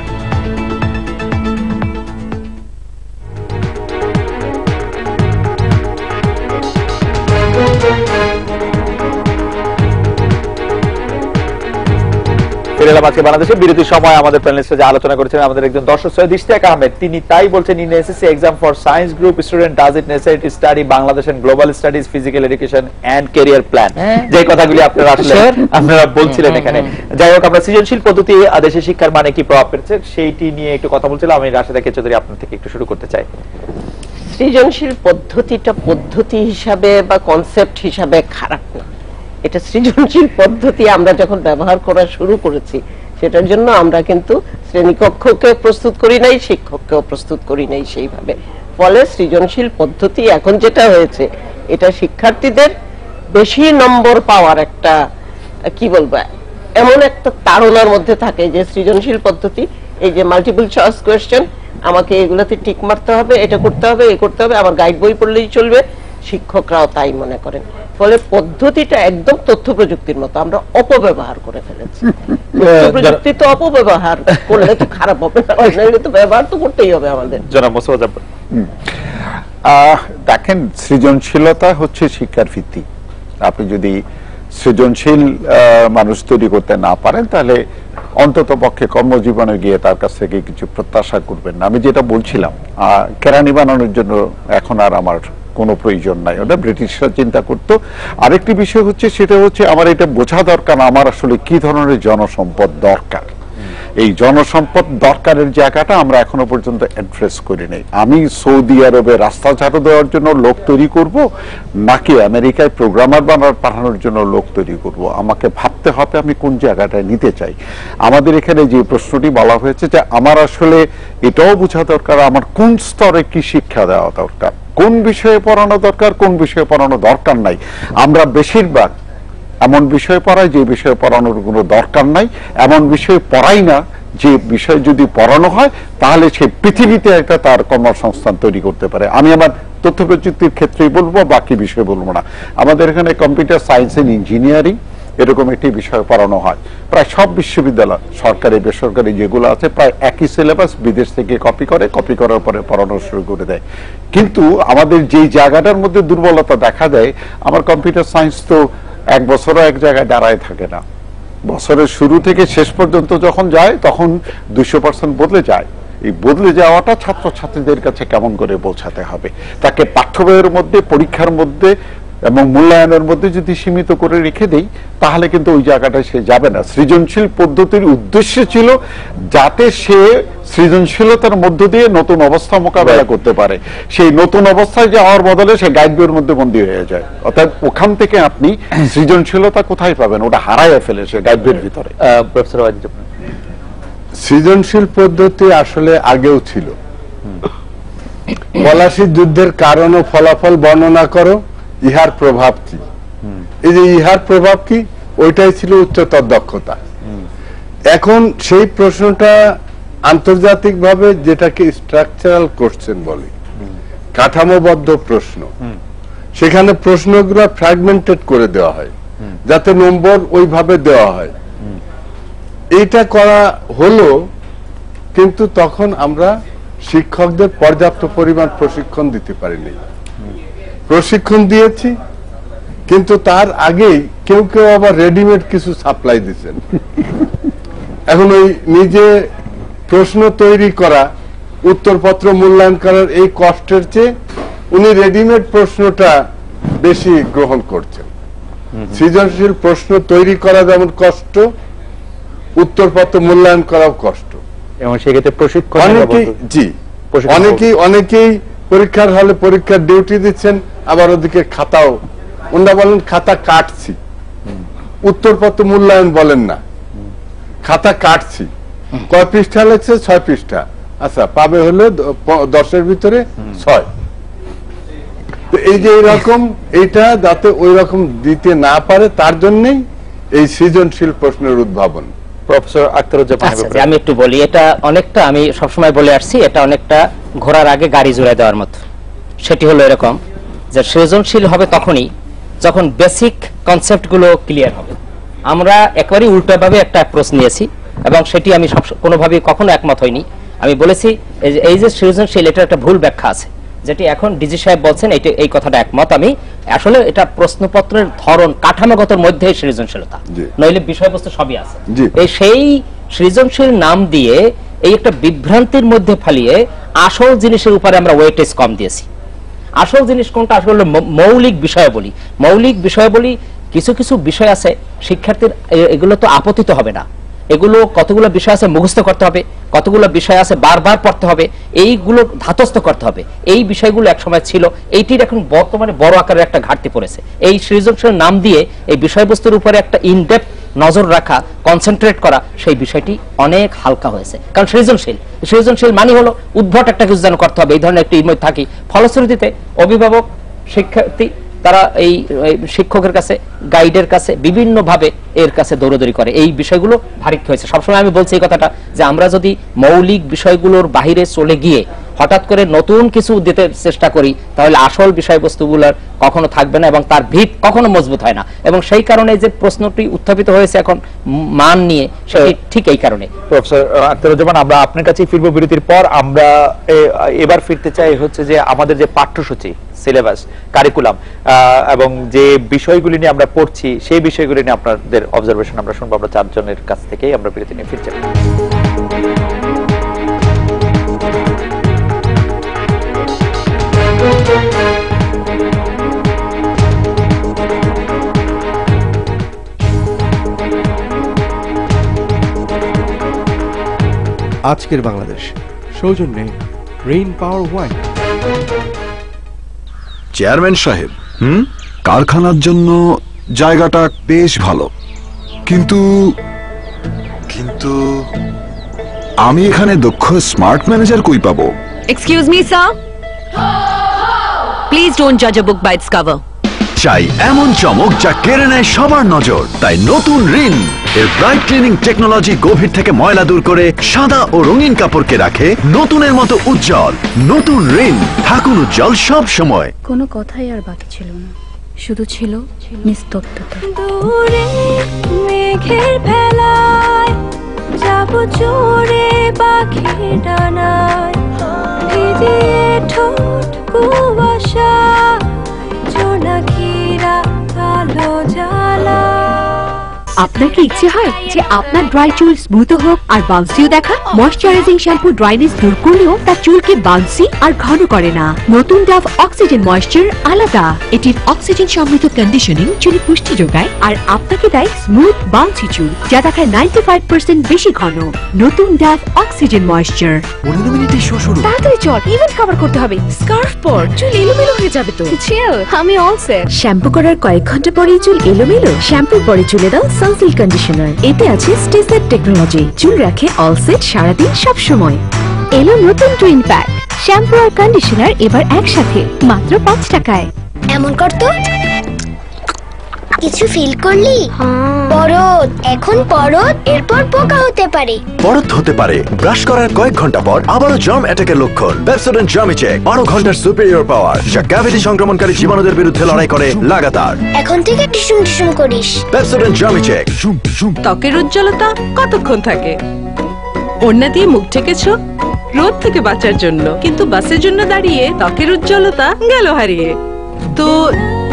আজকে বাংলাদেশে বিরতির সময় আমাদের প্যানেলিস্টরা যে আলোচনা করেছেন, আমাদের একজন দর্শক সৈয়দ ইশতিয়াক আহমেদ, তিনি তাই বলছেন, in SSC exam for science group student does it necessary to study Bangladesh and global studies, physical education and career plan. যে কথাগুলি আপনারা আসলে আপনারা বলছিলেন এখানে। যাই হোক, আমরা সৃজনশীল পদ্ধতি দেশের শিক্ষার মানে কি প্রভাব ফেলছে সেইটি নিয়ে একটু কথা বলছিলাম। আমি রাশেদা কে চৌধুরী আপনার থেকে একটু শুরু করতে চাই। সৃজনশীল পদ্ধতিটা পদ্ধতি হিসাবে বা কনসেপ্ট হিসাবে খারাপ না, এটা সৃজনশীল পদ্ধতি আমরা যখন ব্যবহার করা শুরু করেছি সেটার জন্য আমরা কিন্তু শ্রেণীকক্ষকে প্রস্তুত করি নাই, শিক্ষককেও প্রস্তুত করি নাই সেইভাবে। ফলে সৃজনশীল পদ্ধতি এখন যেটা হয়েছে, এটা শিক্ষার্থীদের বেশি নম্বর পাওয়ার একটা কি বলবো এমন একটা তাড়নার মধ্যে থাকে যে সৃজনশীল পদ্ধতি, এই যে মাল্টিপল চয়েস কোয়েশ্চেন, আমাকে এগুলাতে টিক মারতে হবে, এটা করতে হবে, এ করতে হবে, আবার গাইড বই পড়লেই চলবে, শিক্ষকরাও তাই মনে করেন। ফলে পদ্ধতিটা একদম তথ্য প্রযুক্তির মতো আমরা অপব্যবহার করে ফেলেছি। তথ্য প্রযুক্তি তো অপব্যবহার করলে তো খারাপ হবে না, তো ব্যবহার তো করতেই হবে আমাদের। জনাব মোস্তফা জব্বার। দেখেন, সৃজনশীলতা হচ্ছে শিক্ষার ভিত্তি। আপনি যদি সৃজনশীল মানুষ তৈরি করতে না পারেন তাহলে অন্তত পক্ষে কর্মজীবনে গিয়ে তার কাছ থেকে কিছু প্রত্যাশা করবেন না। আমি যেটা বলছিলাম, কেরানি বানানোর জন্য এখন আর আমার কোনো প্রয়োজন নাই, ওটা ব্রিটিশরা চিন্তা করতো। আরেকটি বিষয় হচ্ছে, সেটা হচ্ছে আমার এটা বোঝা দরকার আমার আসলে কি ধরনের জনসম্পদ দরকার। এই জনসম্পদ দরকারের জায়গাটা আমরা এখনো পর্যন্ত অ্যাড্রেস করি নাই। আমি সৌদি আরবে রাস্তা ঝাড়ু দেওয়ার জন্য লোক তৈরি করব, নাকি আমেরিকায় প্রোগ্রামার পাঠানোর জন্য লোক তৈরি করব? আমাকে ভাবতে হবে আমি কোন জায়গাটায় নিতে চাই। আমাদের এখানে যে প্রশ্নটি বলা হয়েছে যে আমার আসলে এটাও বোঝা দরকার আমার কোন স্তরে কি শিক্ষা দেওয়া দরকার, কোন বিষয়ে পড়ানো দরকার, কোন বিষয়ে পড়ানো দরকার নাই। আমরা বেশিরভাগ এমন বিষয় পড়াই যে বিষয়ে পড়ানোর কোনো দরকার নাই, এমন বিষয় পড়াই না যে বিষয় যদি পড়ানো হয় তাহলে সে পৃথিবীতে একটা তার কর্মসংস্থান তৈরি করতে পারে। আমি আমার তথ্য প্রযুক্তির ক্ষেত্রেই বলবো, বাকি বিষয়ে বলবো না। আমাদের এখানে কম্পিউটার সায়েন্স এন্ড ইঞ্জিনিয়ারিং এরকম একটি বিষয় পড়ানো হয়। প্রায় সব বিশ্ববিদ্যালয়, সরকারি বেসরকারি যেগুলো আছে, প্রায় একই সিলেবাস বিদেশ থেকে কপি করার পরে পড়ানো শুরু করে দেয়। কিন্তু আমাদের যেই জায়গাটার মধ্যে দুর্বলতা দেখা দেয়, আমার কম্পিউটার সায়েন্স তো এক বছরও এক জায়গায় দাঁড়ায় থাকে না। বছরের শুরু থেকে শেষ পর্যন্ত যখন যায় তখন 200% বদলে যায়। এই বদলে যাওয়াটা ছাত্রছাত্রীদের কাছে কেমন করে পৌঁছাতে হবে? তাকে পাঠ্য বইয়ের মধ্যে, পরীক্ষার মধ্যে এবং মূল্যায়নের মধ্যে যদি সীমিত করে রেখে দেই তাহলে কিন্তু ওই জায়গাটায় সে যাবে না। সৃজনশীল পদ্ধতির উদ্দেশ্য ছিল যাতে সে সৃজনশীলতার মধ্য দিয়ে নতুন অবস্থা মোকাবেলা করতে পারে। সেই নতুন অবস্থায় যাওয়ার বদলে সে গাইড বইয়ের মধ্যে বন্দী হয়ে যায়। অর্থাৎ ওখান থেকে আপনি সৃজনশীলতা কোথায় পাবেন? ওটা হারায় ফেলে সে গাইড বইয়ের ভিতরে। সৃজনশীল পদ্ধতি আসলে আগেও ছিল। পলাশী যুদ্ধের কারণ ও ফলাফল বর্ণনা করো, ইহার প্রভাব কি? এই যে ইহার প্রভাব কি, ওইটাই ছিল উচ্চতর দক্ষতা। এখন সেই প্রশ্নটা আন্তর্জাতিকভাবে যেটাকে স্ট্রাকচারাল কোশ্চেন বলে, কাঠামোবদ্ধ প্রশ্ন, সেখানে প্রশ্নগুলো ফ্র্যাগমেন্টেড করে দেওয়া হয় যাতে নম্বর ওইভাবে দেওয়া হয়। এইটা করা হলো, কিন্তু তখন আমরা শিক্ষকদের পর্যাপ্ত পরিমাণ প্রশিক্ষণ দিতে পারিনি। প্রশিক্ষণ দিয়েছি, কিন্তু তার আগেই কেউ কেউ আবার রেডিমেড কিছু সাপ্লাই দিচ্ছেন। এখন ওই নিজে প্রশ্ন তৈরি করা, উত্তরপত্র মূল্যায়ন করার এই কষ্টের চেয়ে উনি রেডিমেড প্রশ্নটা বেশি গ্রহণ করছেন। সৃজনশীল প্রশ্ন তৈরি করা যেমন কষ্ট, উত্তরপত্র মূল্যায়ন করাও কষ্ট। এবং সেক্ষেত্রে প্রশিক্ষণ অনেকেই পরীক্ষার হলে পরীক্ষার ডিউটি দিচ্ছেন, আবার ওদিকে খাতাও, ওনারা বলেন খাতা কাটছি, উত্তরপত্র মূল্যায়ন বলেন না, খাতা কাটছি। কয় পৃষ্ঠা লেগছে? 6 পৃষ্ঠা। আচ্ছা, পাবে হলে 10-এর ভিতরে 6। তো এই যে এইরকম, এইটা যাতে ওই রকম দিতে না পারে তার জন্যই এই সৃজনশীল প্রশ্নের উদ্ভাবন। প্রফেসর আখতারুজ্জামান, আমি একটু বলি, এটা অনেকটা আমি সবসময় বলে আসছি, এটা অনেকটা ঘোড়ার আগে গাড়ি জোড়ায় দেওয়ার মতো। সেটি হলো এরকম যে সৃজনশীল হবে তখনই যখন বেসিক কনসেপ্টগুলো ক্লিয়ার হবে। আমরা একেবারে উল্টোভাবে একটা অ্যাপ্রোচ নিয়েছি এবং সেটি আমি কোনোভাবেই কখনো একমত হইনি। আমি বলেছি এই যে সৃজনশীল, এটার একটা ভুল ব্যাখ্যা আছে, যেটি এখন ডিজি সাহেব বলছেন, এই কথাটা একমত আমি। আসলে এটা প্রশ্নপত্রের ধরন, কাঠামোগত মধ্যে সৃজনশীলতা, নইলে বিষয়বস্তু সবই আছে। সেই সৃজনশীল নাম দিয়ে এই একটা বিভ্রান্তির মধ্যে ফালিয়ে আসল জিনিসের উপরে আমরা ওয়েটেজ কম দিয়েছি। আসল জিনিস কোনটা? আসলে মৌলিক বিষয়াবলী। মৌলিক বিষয়াবলী কিছু কিছু বিষয় আছে শিক্ষার্থীর, এগুলো তো আপতিত হবে না। এগুলো কতগুলো বিষয় আছে মুখস্থ করতে হবে, কতগুলো বিষয় আছে বারবার পড়তে হবে, এইগুলো ধাতস্থ করতে হবে। এই বিষয়গুলো একসময় ছিল, এইটির এখন বর্তমানে বড় আকারের একটা ঘাটতি পড়েছে। এই সৃজনশীল নাম দিয়ে এই বিষয়বস্তুর উপরে একটা ইনডেপথ নজর রাখা, কনসেন্ট্রেট করা, সেই বিষয়টি অনেক হালকা হয়েছে। কারণ সৃজনশীল মানে হলো উদ্ভট একটা কিছু যেন করতে হবে, এই ধরনের একটি থাকি। ফলশ্রুতিতে অভিভাবক, শিক্ষার্থী, তারা এই শিক্ষকের কাছে গাইডের কাছে বিভিন্ন ভাবে এর কাছে দৌড়দৌড়ি করে, এই বিষয়গুলো ভারিত হয়েছে। সবসময় আমি বলছি এই কথাটা যে আমরা যদি মৌলিক বিষয়গুলোর বাহিরে চলে গিয়ে হঠাৎ করে নতুন কিছু দিতে চেষ্টা করি তাহলে আসল বিষয়বস্তুগুলোর কখনো থাকবে না এবং তার ভিত কখনো মজবুত হয় না। এবং সেই কারণে যে প্রশ্নটি উত্থাপিত হয়েছে এখন মান নিয়ে, সেটি ঠিক এই কারণে। প্রফেসর আখতারুজ্জামান, আমরা আপনার কাছে ফিরবো বিরতির পর। আমরা এবার ফিরতে চাই হচ্ছে যে আমাদের যে পাঠ্যসূচি, সিলেবাস, কারিকুলাম এবং যে বিষয়গুলি নিয়ে আমরা পড়ছি সেই বিষয়গুলি নিয়ে আপনাদের অবজারভেশন আমরা শুনবো। আমরা চারজনের কাছ থেকেই আমরা বিরতি নিয়ে ফিরছি। আজকের বাংলাদেশ সৌজন্যে রেইন পাওয়ার ওয়াইন। চেয়ারম্যান সাহেব, কারখানার জন্য জায়গাটা বেশ ভালো, কিন্তু কিন্তু আমি এখানে দক্ষ স্মার্ট ম্যানেজার কই পাবো? Excuse me, sir. Please don't judge a book by its cover. চাই এমন চমক যা কেড়ে নেয় সবার নজর, তাই নতুন রিন এর ব্রাইট ক্লিনিং টেকনোলজি গভীর থেকে ময়লা দূর করে সাদা ও রঙিন কাপড়কে রাখে নতুনের মতো উজ্জ্বল। নতুন রিন, থাকুন উজ্জ্বল সব সময়। কোনো কথাই আর বাকি ছিল না, শুধু ছিল নিস্তব্ধতা। দূরে মেঘের ভেলায় যাব জোরে পাখির ডানায়, ভিজিয়ে ঠোঁট কুয়াশা, জোনাকিরা আলো জ্বালা। আপনার কি ইচ্ছে হয় যে আপনার ড্রাই চুল স্মুথ হোক আর বাউন্সিও দেখা? ময়শ্চারাইজিং শ্যাম্পু ড্রাইনেস দূর করলেও তার চুলকে বাউন্সি আর ঘন করে না। নতুন ডাভ অক্সিজেন ময়েশ্চার আলাদা। এটির অক্সিজেন সমৃদ্ধ কন্ডিশনিং চুলে পুষ্টি যোগায় আর আপনাকে দেয় স্মুথ বাউন্সি চুল যা দেখায় 95% বেশি ঘন। নতুন ডাভ অক্সিজেন ময়েশ্চার। 15 মিনিটে শো শুরু। তাড়াতাড়ি চল, ইভেন্ট কভার করতে হবে। স্কার্ফ পর, চুল এলোমেলো হয়ে যাবে তো। চিল, আমি অল সেট। শ্যাম্পু করার কয়েক ঘন্টা পরেই চুল এলোমেলো? শ্যাম্পুর পরে চুলে দাও সানসিল্ক কন্ডিশনার। এতে আছে স্টেসেট টেকনোলজি, চুল রাখে অল সেট সারাদিন সব সময়। এলো নতুন টুইন প্যাক, শ্যাম্পু আর কন্ডিশনার এবার একসাথে মাত্র 5 টাকায়। এমন করতো কিছু ফিল করলি? পরত, এখন পরত, এরপর পোকা হতে পারে। পরত হতে পারে ব্রাশ করার কয়েক ঘন্টা পর আবারও জার্ম অ্যাটাকের লক্ষণ। পেপসোডেন্ট জার্মিচেক 12 ঘন্টার সুপিরিয়র পাওয়ার, যা ক্যাভিটি সংক্রমণকারী জীবাণুদের বিরুদ্ধে লড়াই করে লাগাতার। এখন থেকে টিসুম টিসুম করিস। পেপসোডেন্ট জার্মিচেক। ত্বকের উজ্জ্বলতা কতক্ষণ থাকে? ওড়না দিয়ে মুখ ঢেকেছো রোদ থেকে বাঁচার জন্য, কিন্তু বাসের জন্য দাঁড়িয়ে ত্বকের উজ্জ্বলতা গেল হারিয়ে। তো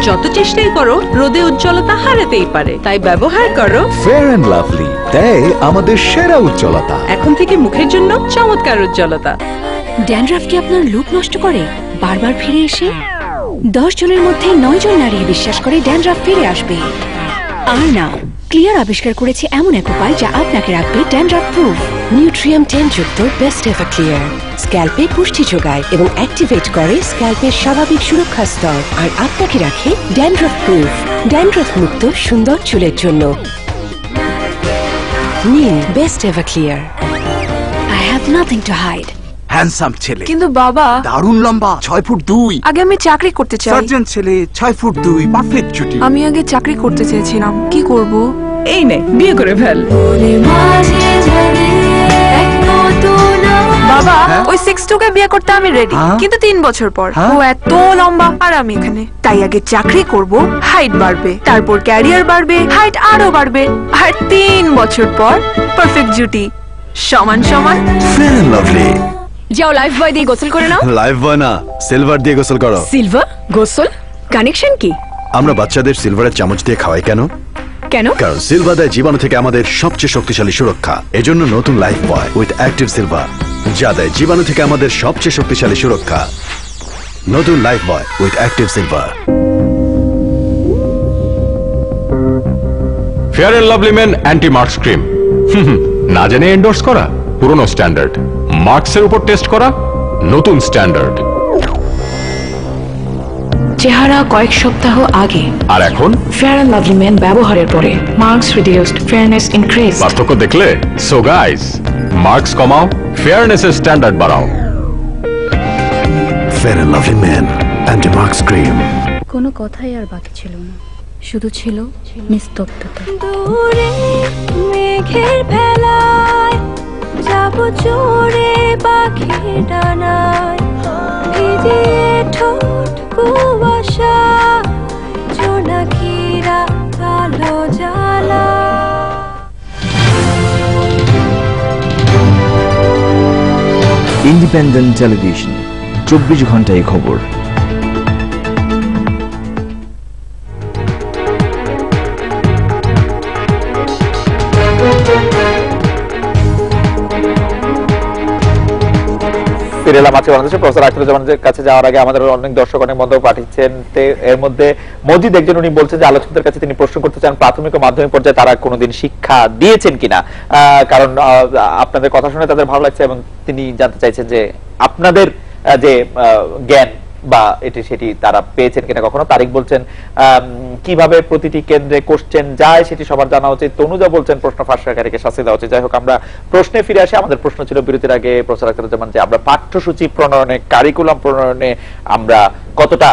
যত চেষ্টাই করো রোদে উজ্জ্বলতা হারাতেই পারে, তাই ব্যবহার করো ফেয়ার এন্ড লাভলি, দেয় আমাদের সেরা উজ্জ্বলতা। এখন থেকে মুখের জন্য চমৎকার উজ্জ্বলতা। ড্যান্ড্রাফ কি আপনার লুক নষ্ট করে বারবার ফিরে এসে? 10 জনের মধ্যে 9 জন নারী বিশ্বাস করে ড্যান্ড্রাফ ফিরে আসবে। আর না, ক্লিয়ার আবিষ্কার করেছে এমন এক উপায় যা আপনাকে রাখবে ড্যান্ড্রাফ প্রুফ। নিউট্রিয়াম 10 যুক্ত বেস্ট এভার ক্লিয়ার স্ক্যাল্পে পুষ্টি যোগায় এবং অ্যাক্টিভেট করে স্ক্যাল্পের স্বাভাবিক সুরক্ষা স্তর, আর আপনাকে রাখে ড্যান্ড্রাফ প্রুফ, ড্যান্ড্রাফ মুক্ত সুন্দর চুলের জন্য। নিন best ever clear. I have nothing to hide. Handsome ছেলে, কিন্তু বাবা দারুণ লম্বা, 6 ফুট 2। আগে আমি চাকরি করতে চাই। সার্জন ছেলে, 6 ফুট 2, পারফেক্ট চুটি। আমি আগে চাকরি করতে চেয়েছিলাম, কি করব? এই নে বিয়ে করে ফেল। বাবা ওই 6'2 কে বিয়ে করতে আমি রেডি, কিন্তু 3 বছর পর। ও এত লম্বা আর আমি এখানে। তাই আগে চাকরি করব, হাইট বাড়বে, তারপর ক্যারিয়ার বাড়বে, হাইট আরো বাড়বে, আর 3 বছর পর পারফেক্ট জুটি, সমান সমান। Fair and lovely. যাও লাইফ বয় দিয়ে গোসল করে নাও। লাইফ বয় না, সিলভার দিয়ে গোসল করো। সিলভার গোসল কানেকশন কি? আমরা বাচ্চাদের সিলভারের চামচ দিয়ে খাওয়াই কেন? কেন? কারণ সিলভার দেয় জীবাণু থেকে আমাদের সবচেয়ে শক্তিশালী সুরক্ষা। এজন্য নতুন Lifebuoy with active silver, যা দেয় জীবাণু থেকে আমাদের সবচেয়ে শক্তিশালী সুরক্ষা। নতুন Lifebuoy with active silver. Fair and lovely men anti marks cream, না জেনে এন্ডোর্স করা পুরনো স্ট্যান্ডার্ড, মার্কসের উপর টেস্ট করা নতুন স্ট্যান্ডার্ড। চেহারা কয়েক সপ্তাহ আগে আর এখন ফেয়ার এন্ড লাভলি মেন ব্যবহারের পরে মার্কস রিডিউসড, ফেয়ারনেস ইনক্রিজ। পার্থক্য দেখলে? সো গাইস, মার্কস কমাও, ফেয়ারনেসের স্ট্যান্ডার্ড বাড়াও। Fair and lovely men anti marks cream. কোনো কথাই আর বাকি ছিল না, শুধু ছিল নিস্তব্ধতা। দূরে মেঘের ভেলায় যাব চড়ে পাখির ডানায়, ভিজিয়ে ঠোঁট কুয়াশা জোনাকিরা আলো জ্বালা। ইন্ডিপেন্ডেন্ট টেলিভিশন, 24 ঘন্টায় খবর। ফিরে এলাম আজকে বাংলাদেশে। প্রফেসর আখতারুজ্জামানের কাছে যাওয়ার আগে আমাদের অনেক দর্শক অনেক মন্তব্য পাঠিয়েছেন। এর মধ্যে মজিদ একজন, উনি বলছেন যে আলোচকদের কাছে তিনি প্রশ্ন করতে চান প্রাথমিক ও মাধ্যমিক পর্যায়ে তারা কোনোদিন শিক্ষা দিয়েছেন কিনা, কারণ আপনাদের কথা শুনে তাদের ভালো লাগছে এবং তিনি জানতে চাইছেন যে আপনাদের যে জ্ঞান বা এটি সেটি তারা পেয়েছেন কিনা কখনো। তারিক বলছেন কিভাবে প্রতিটি কেন্দ্রে কোশ্চেন যায় সেটি সবার জানা উচিত। তনুজা বলছেন প্রশ্ন ফাঁসকারীকে শাস্তি দেওয়া উচিত। যাই হোক, আমরা প্রশ্নে ফিরে আসি। আমাদের প্রশ্ন ছিল বিরতির আগে প্রফেসর আখতারুজ্জামান যে আমরা পাঠ্যসূচি প্রণয়নে, কারিকুলাম প্রণয়নে আমরা কতটা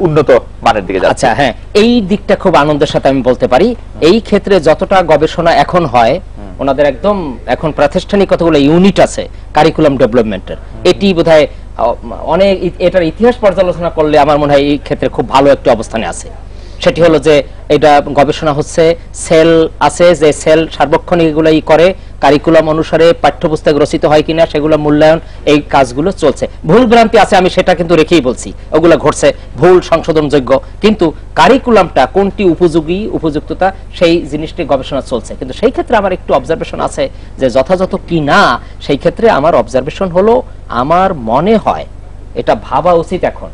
উন্নত মানের দিকে যাচ্ছি। আচ্ছা, হ্যাঁ, এই দিকটা খুব আনন্দের সাথে আমি বলতে পারি। এই ক্ষেত্রে যতটা গবেষণা এখন হয়, ওনাদের একদম এখন প্রাতিষ্ঠানিক কতগুলো ইউনিট আছে কারিকুলাম ডেভেলপমেন্টের, এটি বোধহয় অনেক, এটার ইতিহাস পর্যালোচনা করলে আমার মনে হয় এই ক্ষেত্রে খুব ভালো একটা অবস্থানে আছে। সেটি হলো যে এটা গবেষণা হচ্ছে, সেল আছে যে সেল সার্বক্ষণিক এগুলাই করে, কারিকুলাম অনুসারে পাঠ্যপুস্তক রচিত হয় কিনা সেগুলো মূল্যায়ন, এই কাজগুলো চলছে। ভুল ভ্রান্তি আছে, আমি সেটা কিন্তু রেখেই বলছি, ওগুলো ঘটছে, ভুল সংশোধনযোগ্য, কিন্তু কারিকুলামটা কোনটি উপযোগী, উপযুক্ততা, সেই জিনিসটি গবেষণা চলছে। কিন্তু সেই ক্ষেত্রে আমার একটু অবজারভেশন আছে যে যথাযথ কি না, সেই ক্ষেত্রে আমার অবজারভেশন হলো, আমার মনে হয় এটা ভাবা উচিত এখন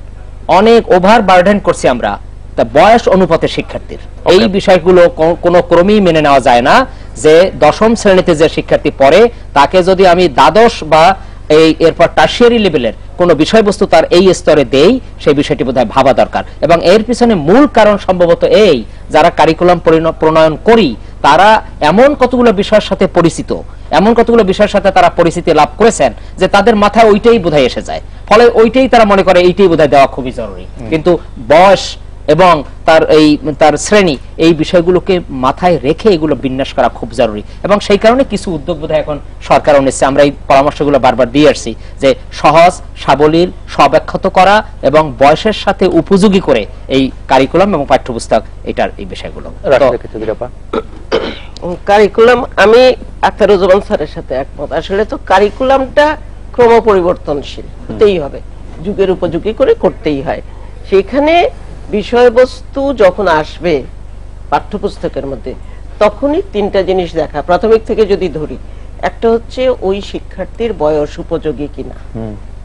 অনেক ওভার বার্ডেন করছি আমরা তা বয়স অনুপাতে শিক্ষার্থীর। এই বিষয়গুলো কোনো ক্রমেই মেনে নেওয়া যায় না যে দশম শ্রেণীতে যে শিক্ষার্থী পড়ে তাকে যদি আমি দ্বাদশ বা এরপর টার্সিয়ারি লেভেলের কোন বিষয়বস্তু তার এই স্তরে দেই, সেই বিষয়টি বোধহয় ভাবা দরকার। এবং এর পিছনে মূল কারণ সম্ভবত এই, যারা কারিকুলাম প্রণয়ন করি তারা এমন কতগুলো বিষয়ের সাথে পরিচিত, এমন কতগুলো বিষয়ের সাথে তারা পরিচিতি লাভ করেছেন যে তাদের মাথায় ওইটাই বোধহয় এসে যায়, ফলে ওইটাই তারা মনে করে এইটাই বোধহয় দেওয়া খুবই জরুরি। কিন্তু বয়স এবং তার শ্রেণী, এই বিষয়গুলোকে মাথায় রেখে এগুলো বিন্যাস করা খুব জরুরি। এবং সেই কারণে কিছু উদ্যোগ বোধহয় এখন সরকার নিচ্ছে, আমরা এই পরামর্শগুলো বারবার দিয়ে আসছি যে সহজ, সাবলীল, স্বব্যাখ্যাত করা এবং বয়সের সাথে উপযোগী করে এই কারিকুলাম এবং পাঠ্যপুস্তক, এটার এই বিষয়গুলো। কারিকুলাম, আমি আখতারুজ্জামান স্যারের সাথে একমত। আসলে তো কারিকুলামটা ক্রমপরিবর্তনশীল হতেই হবে, যুগের উপযোগী করে করতেই হয়। সেখানে বিষয়বস্তু যখন আসবে পাঠ্যপুস্তকের মধ্যে, তখনই তিনটা জিনিস দেখা, প্রাথমিক থেকে যদি ধরি, একটা হচ্ছে ওই শিক্ষার্থীর বয়স উপযোগী কিনা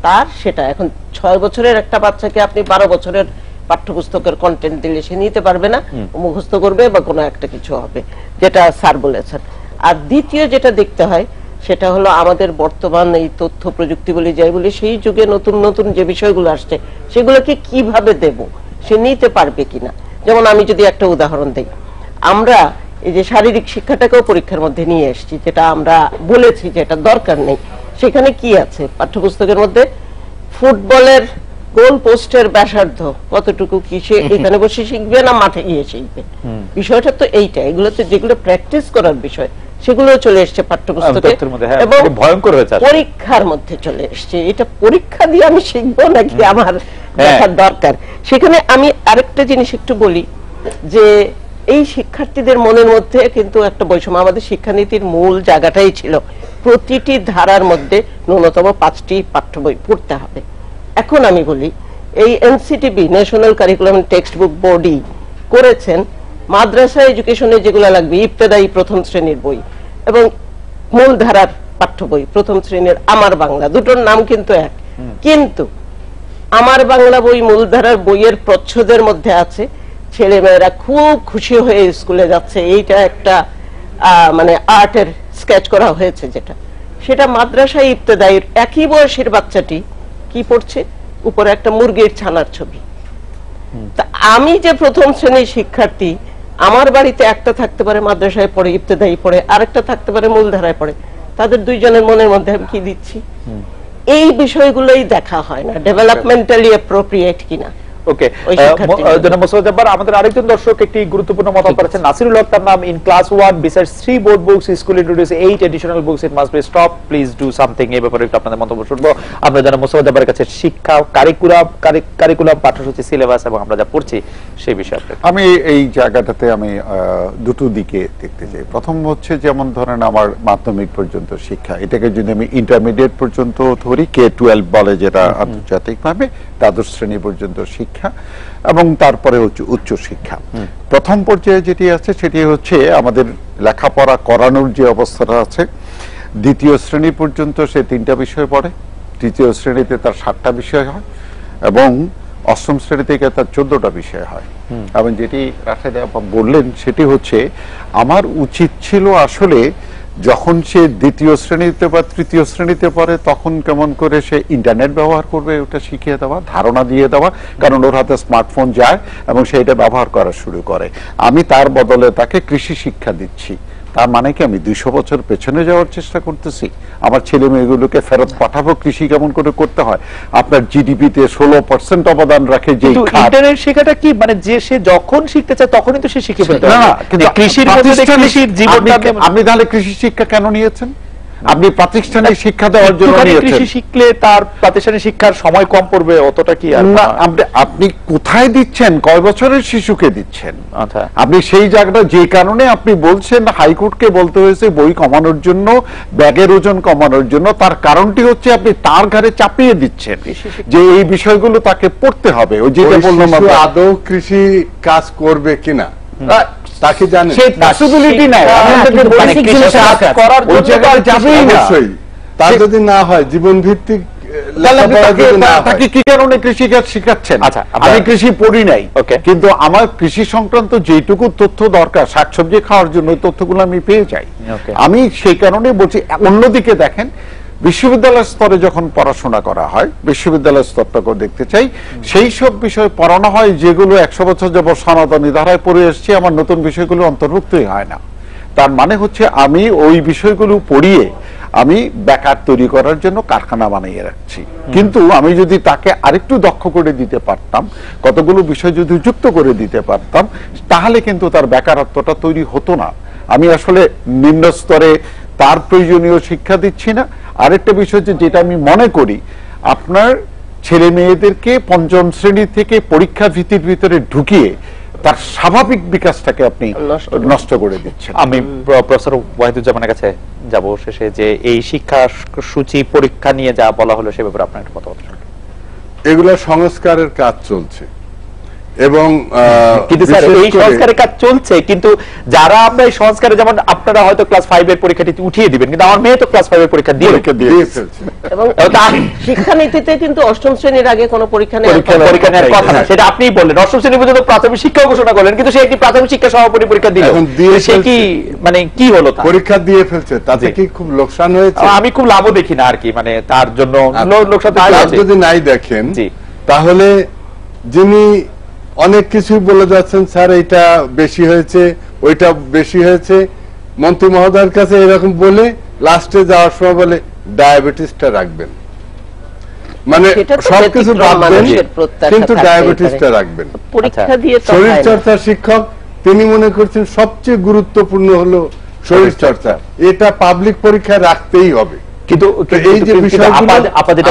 তার, সেটা এখন 6 বছরের একটা বাচ্চাকে আপনি 12 বছরের পাঠ্যপুস্তকের কন্টেন্ট দিলে সে নিতে পারবে না, মুখস্থ করবে বা কোনো একটা কিছু হবে, যেটা স্যার বলেছেন। আর দ্বিতীয় যেটা দেখতে হয় সেটা হলো আমাদের বর্তমান এই তথ্য প্রযুক্তি বলি যাই বলি, সেই যুগে নতুন নতুন যে বিষয়গুলো আসছে সেগুলোকে কিভাবে দেব, সে নিতে পারবে কিনা। যেমন আমি যদি একটা উদাহরণ দিই, আমরা এই যে শারীরিক শিক্ষাটাকেও পরীক্ষার মধ্যে নিয়ে এসেছি, যেটা আমরা বলেছি যে এটা দরকার নেই। সেখানে কি আছে পাঠ্যপুস্তকের মধ্যে? ফুটবলের গোল পোস্টের ব্যাসার্ধ কতটুকু, কি সে এখানে বসে শিখবে না মাঠে গিয়ে শিখবে? বিষয়টা তো এইটা। এগুলো তো যেগুলো প্র্যাকটিস করার বিষয় সেগুলো চলে এসছে পাঠ্যপুস্তকে এবং ভয়ঙ্কর হয়েছে পরীক্ষার মধ্যে চলে এসছে। এটা পরীক্ষা দিয়ে আমি শিখবো নাকি আমার দেখার দরকার। সেখানে আমি আরেকটা জিনিস একটু বলি যে এই শিক্ষার্থীদের মনের মধ্যে কিন্তু একটা বৈষম্য, আমাদের শিক্ষানীতির মূল জায়গাটাই ছিল প্রতিটি ধারার মধ্যে ন্যূনতম 5টি পাঠ্য বই পড়তে হবে। এখন আমি বলি এই NCTB national curriculum text book বোর্ডই করেছেন মাদ্রাসা এডুকেশনে যেগুলো লাগবে, ইবতেদায়ী প্রথম শ্রেণীর বই এবং মূল ধারার পাঠ্য বই প্রথম শ্রেণীর আমার বাংলা, দুটোর নাম কিন্তু এক, কিন্তু আমার বাংলা বই মূল ধারার বইয়ের প্রচ্ছদের মধ্যে আছে ছেলেমেয়েরা খুব খুশি হয়ে স্কুলে যাচ্ছে, এইটা একটা মানে আর্টের স্কেচ করা হয়েছে যেটা, সেটা মাদ্রাসা ইবতেদায়ীর একই বয়সের বাচ্চাটি কি পড়ছে, উপরে একটা মুরগির ছানার ছবি। তা আমি যে প্রথম শ্রেণীর শিক্ষার্থী, আমার বাড়িতে একটা থাকতে পারে মাদ্রাসায় পড়ে, ইবতেদায়ী পড়ে, আরেকটা থাকতে পারে মূলধারায় পড়ে, তাদের দুইজনের মনের মধ্যে আমি কি দিচ্ছি? এই বিষয়গুলোই দেখা হয় না, ডেভেলপমেন্টালি অ্যাপ্রোপ্রিয়েট কিনা। ওকে, জনাব মোস্তফা জব্বার, আমাদের আরেকজন দর্শক একটি গুরুত্বপূর্ণ মতামত করেছেন। নাসিরুল হক তার নাম। In class 1 besides 3 board books school introduce 8 additional books, it must be stopped, please do something। এই ব্যাপারে একটু আপনাদের মন্তব্য শুনবো। আমরা জনাব মোস্তফা জব্বারের কাছে শিক্ষা কারিকুলাম পাঠ্যসূচি সিলেবাস এবং আমরা যা পড়ছি সেই বিষয়ে আমি এই জায়গাটাতে আমি দুটো দিকে দেখতে চাই। প্রথম হচ্ছে যেমন ধরেন আমার মাধ্যমিক পর্যন্ত শিক্ষা, এটাকে যদি আমি ইন্টারমিডিয়েট পর্যন্ত ধরি, K-12 বলে যেটা আন্তর্জাতিকভাবে, দ্বাদশ শ্রেণী পর্যন্ত শিক্ষা এবং তারপরে হচ্ছে উচ্চ শিক্ষা। প্রথম পর্যায়ে যেটি আছে সেটি হচ্ছে আমাদের লেখাপড়া করানোর যে অবস্থাটা আছে, দ্বিতীয় শ্রেণী পর্যন্ত সে 3টা বিষয় পড়ে, তৃতীয় শ্রেণীতে তার 7টা বিষয় হয় এবং অষ্টম শ্রেণী থেকে তার 14টা বিষয় হয়। এবং যেটি রাশেদা আপা বললেন সেটি হচ্ছে আমার উচিত ছিল আসলে যখন সে দ্বিতীয় শ্রেণীতে বা তৃতীয় শ্রেণীতে পড়ে তখন কেমন করে সে ইন্টারনেট ব্যবহার করবে ওটা শিখিয়ে দেওয়া, ধারণা দিয়ে দেওয়া, কারণ ওর হাতে স্মার্টফোন যায় এবং সে এটা ব্যবহার করা শুরু করে। আমি তার বদলে তাকে কৃষি শিক্ষা দিচ্ছি, তার মানে কি আমি 200 বছর পেছনে যাওয়ার চেষ্টা করতেছি? আমার ছেলে মেয়েগুলোকে ফেরত পাঠাবো কৃষি কেমন করে করতে হয়? আপনার জিডিপিতে 16% অবদান রাখে যে ইন্টারনেট শেখাটা কি মানে যে সে যখন শিখতে চায় তখনই তো সে শিখে ফেলতে পারে। না, কিন্তু কৃষির মধ্যে কৃষির জীবনটা আপনি তাহলে কৃষি শিক্ষা কেন নিয়েছেন? আপনি প্রাতিষ্ঠানিক শিক্ষা দেওয়ার জন্য নিয়েছেন। কৃষি শিখলে তার প্রাতিষ্ঠানিক শিক্ষার সময় কম পড়বে, অতটা কি আর না? আপনি কোথায় দিচ্ছেন, কয় বছরের শিশুকে দিচ্ছেন? আচ্ছা, আপনি সেই জায়গাটা যে কারণে আপনি বলছেন হাইকোর্টকে বলতে হয়েছে বই কমানোর জন্য, ব্যাগের ওজন কমানোর জন্য, তার কারণটি হচ্ছে আপনি তার ঘাড়ে চাপিয়ে দিচ্ছেন যে এই বিষয়গুলো তাকে পড়তে হবে। ওই যেটা বললাম, আদৌ কৃষি কাজ করবে কিনা তাকে জানেন, সেই পসিবিলিটি নাই, ওই জায়গায় যাবেই না। তার যদি না হয় জীবন ভিত্তিক, তাকে কি কারণে কৃষিকাজ শিখাচ্ছেন? আমি কৃষি পড়ি নাই, কিন্তু আমার কৃষি সংক্রান্ত যেটুকু তথ্য দরকার শাকসবজি খাওয়ার জন্য ওই তথ্যগুলো আমি পেয়ে যাই। আমি সেই কারণে বলছি। অন্যদিকে দেখেন, বিশ্ববিদ্যালয় স্তরে যখন পড়াশোনা করা হয়, বিশ্ববিদ্যালয় স্তরটাকে দেখতে চাই, সেই সব বিষয় পড়ানো হয় যেগুলো 100 বছর যাবত সনাতনী ধারায় পড়ে এসেছি, আমার নতুন বিষয়গুলো অন্তর্ভুক্তই হয় না। তার মানে হচ্ছে আমি ওই বিষয়গুলো পড়িয়ে আমি বেকার তৈরি করার জন্য কারখানা বানিয়ে রাখছি। কিন্তু আমি যদি তাকে আরেকটু দক্ষ করে দিতে পারতাম, কতগুলো বিষয় যদি যুক্ত করে দিতে পারতাম, তাহলে কিন্তু তার বেকারত্বটা তৈরি হতো না। আমি আসলে নিম্ন স্তরে তার প্রয়োজনীয় শিক্ষা দিচ্ছি না। আরেকটা বিষয় যেটা আমি মনে করি, আপনার ছেলে মেয়েদেরকে 5ম শ্রেণী থেকে পরীক্ষা ভীতির ভিতরে ঢুকিয়ে তার স্বাভাবিক বিকাশটাকে আপনি নষ্ট করে দিচ্ছেন। আমি প্রফেসর ওয়াহিদুজ্জামানের কাছে যাব শেষে, যে এই শিক্ষা সূচি পরীক্ষা নিয়ে যা বলা হলো সে ব্যাপারে আপনার একটা মতামত। এগুলো সংস্কারের কাজ চলছে এবং কিন্তু স্যার এই সংস্কারের কাজ চলছে, কিন্তু যারা আমরা এই সংস্কারে, যেমন আপনারা হয়তো ক্লাস 5 এর পরীক্ষাটি উঠিয়ে দিবেন, কিন্তু আমার মেয়ে তো ক্লাস 5 এর পরীক্ষা দিয়ে ফেলছে। এবং শিক্ষানীতিতে কিন্তু 8ম শ্রেণীর আগে কোনো পরীক্ষা নেই, পরীক্ষা নেওয়ার কথা না, সেটা আপনি বললেন। 8ম শ্রেণী পর্যন্ত প্রাথমিক শিক্ষা ঘোষণা করলেন, কিন্তু সে একটি প্রাথমিক শিক্ষা সমাপনী পরীক্ষা দিল, সে কি মানে কি হলো? পরীক্ষা দিয়ে ফেলছে, তাতে কি খুব লোকসান হয়েছে? আমি খুব লাভও দেখি না আর কি, মানে তার জন্য লোকসান যদি নাই দেখেন, তাহলে যিনি অনেক কিছু বলে যাচ্ছেন, স্যার এটা বেশি হয়েছে, ওইটা বেশি হয়েছে, মন্ত্রী মহোদয়ের কাছে এরকম বলে লাস্টে যাওয়ার সময় বলে ডায়াবেটিসটা রাখবেন, মানে সবকিছু বাদবেন কিন্তু ডায়াবেটিসটা রাখবেন। শরীর চর্চা শিক্ষক তিনি মনে করছেন সবচেয়ে গুরুত্বপূর্ণ হলো শরীর চর্চা, এটা পাবলিক পরীক্ষায় রাখতেই হবে। কিন্তু এই যে বিষয়গুলো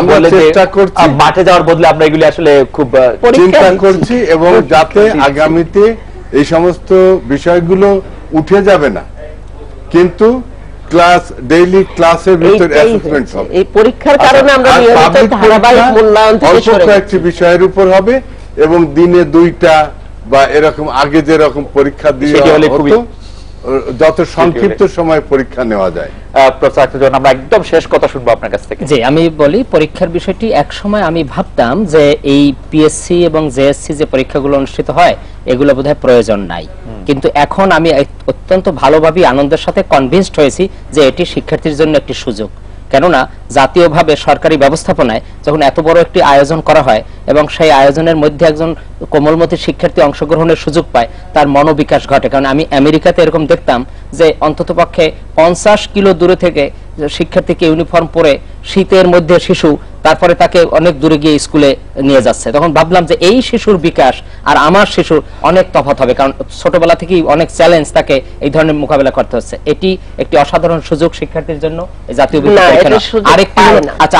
আমরা চেষ্টা করছি, মাঠে যাওয়ার বদলে আমরা এগুলি আসলে খুব চিন্তা করছি, এবং যাতে আগামীতে এই সমস্ত বিষয়গুলো উঠে যাবে না, কিন্তু ক্লাস ডেইলি ক্লাসের ভিতর অ্যাসেসমেন্ট হবে। এই পরীক্ষার কারণে আমরা নিয়মিত ধারাবাহিক মূল্যায়ন থেকে সরে অল্প কয়েকটি বিষয়ের উপর হবে এবং দিনে 2টা বা এরকম আগে যেরকম পরীক্ষা দিয়ে হতো, যত সংক্ষিপ্ত সময় পরীক্ষা নেওয়া যায়। আমরা একদম শেষ কথা শুনবো আপনার কাছ থেকে। জি, আমি বলি, পরীক্ষার বিষয়টি এক সময় আমি ভাবতাম যে এই পিএসসি এবং জেএসসি যে পরীক্ষাগুলো অনুষ্ঠিত হয় এগুলো বোধহয় প্রয়োজন নাই, কিন্তু এখন আমি অত্যন্ত ভালোভাবে আনন্দের সাথে কনভিন্সড হয়েছি যে এটি শিক্ষার্থীর জন্য একটি সুযোগ। কেননা জাতীয়ভাবে সরকারি ব্যবস্থাপনায় যখন এত বড় একটি আয়োজন করা হয় এবং সেই আয়োজনের মধ্যে একজন কোমলমতি শিক্ষার্থী অংশগ্রহণের সুযোগ পায়, তার মনোবিকাশ ঘটে। কারণ আমি আমেরিকাতে এরকম দেখতাম যে অন্ততপক্ষে 50 কিলো দূরে থেকে শিক্ষার্থীকে ইউনিফর্ম পরে শীতের মধ্যে শিশু তারপরে তাকে অনেক দূরে গিয়ে স্কুলে নিয়ে যাচ্ছে, তখন ভাবলাম যে এই শিশুর বিকাশ আর আমার শিশুর অনেক তফাৎ হবে, কারণ ছোটবেলা থেকেই অনেক চ্যালেঞ্জ তাকে এই ধরনের মোকাবেলা করতে হচ্ছে। এটি একটি অসাধারণ সুযোগ শিক্ষার্থীর জন্য এই জাতীয়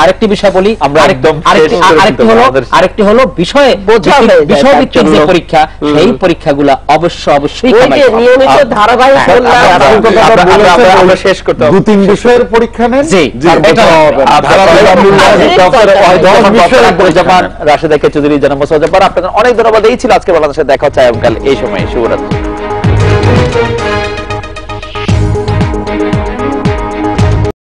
আরেকটি বিষয় বলি, আরেকটি হলো বিষয়ভিত্তিক যে পরীক্ষা, সেই পরীক্ষাগুলো অবশ্যই নিয়মিত ধারাবাহিক আমরা শেষ করতে হবে। 2-3 বিষয়ের পরীক্ষা নেন। রাশেদা চৌধুরী, জনাব মোস্তফা জব্বার, আপনাদের অনেক ধন্যবাদ। এই ছিল আজকে বাংলাদেশে দেখা হচ্ছে আগামীকাল এই সময়। শুভরাত্রি।